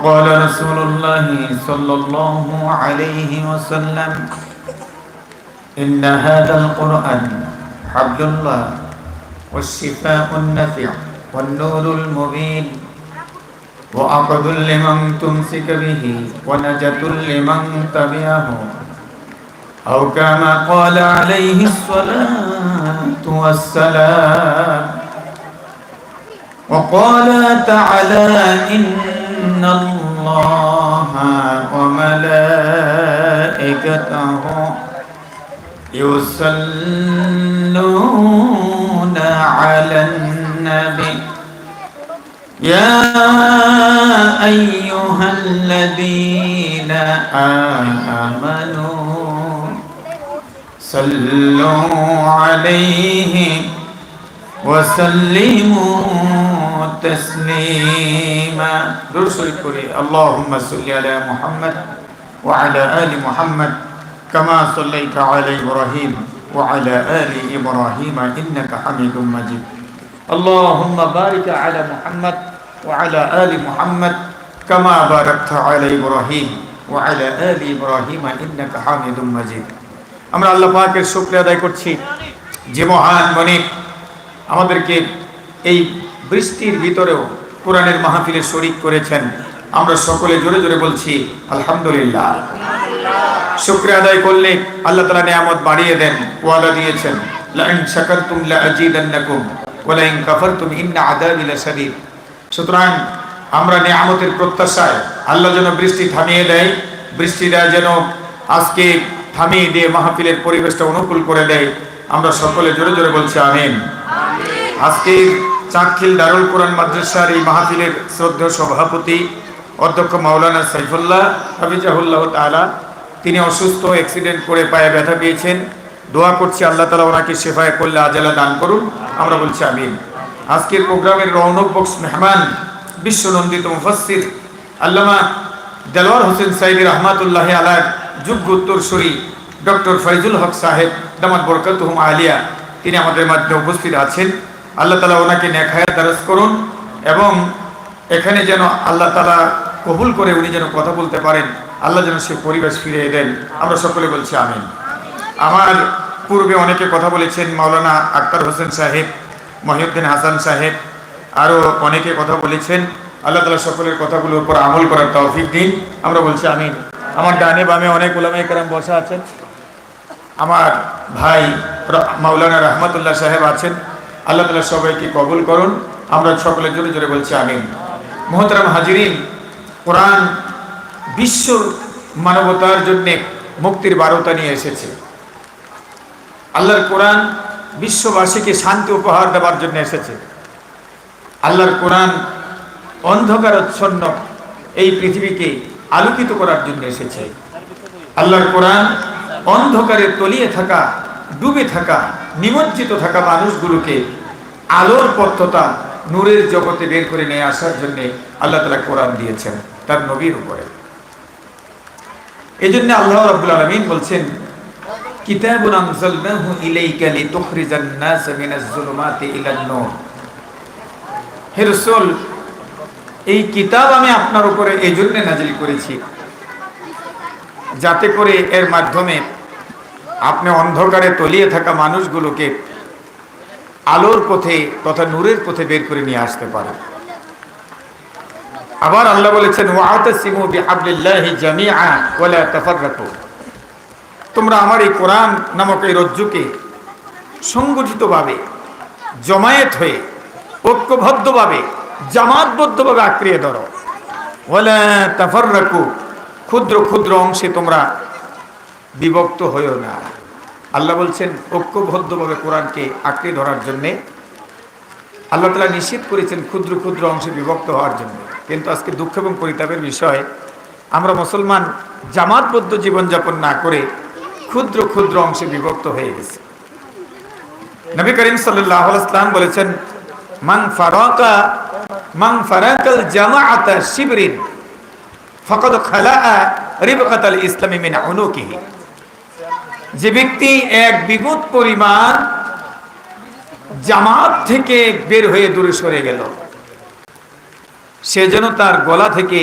وقال رسول الله صلى الله عليه وسلم إن هذا القرآن حبل الله والشفاء النافع والنور المبين وعقد لمن تمسك به ونجاة لمن تبعه أو كما قال عليه الصلاة والسلام. وقال تعالى إن الله وملائكته يصلون على النبي يا أيها الذين آمنوا صلوا عليه وسلموا تسليما. درود شريف করে اللهم صل على محمد وعلى آل محمد كما صليت على إبراهيم وعلى آل إبراهيم إنك حميد مجيد. اللهم بارك على محمد وعلى آل محمد كما باركت على إبراهيم وعلى آل إبراهيم إنك حميد مجيد. আমরা আল্লাহ পাকের শুকরিয়া আদায় করছি যে মহান মালিক আমাদেরকে এই বৃষ্টির ভিতরেও কোরআনের মাহফিলে শরীক করেছেন। আমরা সকলে জোরে জোরে বলছি আলহামদুলিল্লাহ। শুকরিয়া আদায় করলে আল্লাহ তাআলা নিয়ামত বাড়িয়ে দেন, ওয়াদা দিয়েছেন লা ইন শাকারতুম লা আযীদান্নাকুম ওয়া লা ইন কাফারতুম ইন্না আযাবি লাশাদীদ। সুতরাং আমরা নিয়ামতের প্রত্যাশায় আল্লাহ যেন বৃষ্টি থামিয়ে দেয়, বৃষ্টিটা যেন আজকে থামিয়ে দিয়ে মাহফিলের পরিবেশটা অনুকূল করে দেয়। আমরা সকলে জোরে জোরে বলছি আমিন। আজকে চাঁদখিল দারুল কোরআন মাদ্রাসার এই মাহফিলের শ্রদ্ধেয় সভাপতি অধ্যক্ষ মাওলানা সাইফুল্লাহ হাফিজাহুল্লাহ তাআলা, তিনি অসুস্থ, অ্যাক্সিডেন্ট করে পায়ে ব্যথা পেয়েছেন। দোয়া করছি আল্লাহ তাআলা ওনাকে শেফায়ে কুল্লা আজালা দান করুন। আমরা বলছি আমিন। আজকের প্রোগ্রামের রৌনক বক্স মেহমান বিশ্বনন্দিত মুফাসসির আল্লামা দেলোয়ার হোসেন সাইদি রহমাতুল্লাহি আলাইহি যোগ্য উত্তরসূরি ডক্টর ফয়জুল হক সাহেব দামাত বরকাতুহুম আলিয়া, তিনি আমাদের মধ্যে উপস্থিত আছেন। আল্লাহ তাআলা ওনাকে নেক হায়াত দারাজ করুন এবং এখানে যেন আল্লাহ তাআলা কবুল করে উনি যেন কথা বলতে পারেন, আল্লাহ যেন সে পরিবেশ ফিরিয়ে দেন। আমরা সকলে বলছি আমিন। আমার পূর্বে অনেকে কথা বলেছেন, মাওলানা আক্তার হোসেন সাহেব, মহিউদ্দিন হাসান সাহেব, আরও অনেকে কথা বলেছেন। আল্লাহ তাআলা সকলের কথাগুলোর উপর আমল করার তৌফিক দিন। আমরা বলছি আমিন। আমার ডানে বামে অনেক উলামায়ে কেরাম বসা আছেন। আমার ভাই মাওলানা রহমাতুল্লাহ সাহেব আছেন। আল্লাহ তাআলা সবাইকে কবুল করুন। আমরা সকলে জোরে জোরে বলছি আমিন। মুহতারাম হাজিরিন, কোরআন বিশ্ব মানবতার জন্য মুক্তির বার্তা নিয়ে এসেছে। আল্লাহর কোরআন বিশ্ববাসীকে শান্তি উপহার দেওয়ার জন্য এসেছে। আল্লাহর কোরআন অন্ধকারাচ্ছন্ন এই পৃথিবীকে আলোকিত করার জন্য এসেছে। আল্লাহর কোরআন অন্ধকারে তলিয়ে থাকা, ডুবে থাকা, নিমজ্জিত থাকা মানুষগুলোকে আলোর পথটা নূরের জগতে বের করে নিয়ে আসার জন্য আল্লাহ তাআলা কোরআন দিয়েছেন তার নবীর উপরে। এজন্য আল্লাহ রাব্বুল আলামিন বলছেন, কিতাবুন আনজালনাহু ইলাইকা লিতুখরিজান নাস মিনাজ যুলুমাতি ইলান নূর। হে রাসূল, এই কিতাব আমি আপনার উপরে এজন্য নাজিল করেছি যাতে করে এর মাধ্যমে আপনি অন্ধকারে তলিয়ে থাকা মানুষগুলোকে আলোর পথে তথা নূরের পথে বের করে নিয়ে আসতে পারে। আবার আল্লাহ বলেছেন, ওয়াতাসিমু বিহাবলিল্লাহি জামিআ ওয়া লা তাফাররাকু। তোমরা আমার এই কোরআন নামক এই রজ্জুকে সংগঠিতভাবে, জমায়েত হয়ে, ঐক্যবদ্ধভাবে, জামাতবদ্ধভাবে আঁকড়িয়ে ধরো। ওয়া লা তাফাররাকু, ক্ষুদ্র ক্ষুদ্র অংশে তোমরা বিভক্ত হইও না। আল্লাহ বলছেন ঐক্যবদ্ধভাবে কোরআনকে আঁকড়ে ধরার জন্যে। আল্লাহ তাআলা নিষেধ করেছেন ক্ষুদ্র ক্ষুদ্র অংশে বিভক্ত হওয়ার জন্য। কিন্তু আজকে দুঃখ এবং পরিতাপের বিষয়, আমরা মুসলমান জামাতবদ্ধ জীবনযাপন না করে ক্ষুদ্র ক্ষুদ্র অংশে বিভক্ত হয়ে গেছে। নবী করিম সাল্লাল্লাহু আলাইহি ওয়াসাল্লাম বলেছেন, মান ফারাকাল জামাআতা শিবরিন ফাকাদ খালাআ রিবকাতাল ইসলামি মিন উনুকিহি। যে ব্যক্তি এক বিঘত পরিমাণ জামাত থেকে বের হয়ে দূরে সরে গেল, সে যেন তার গলা থেকে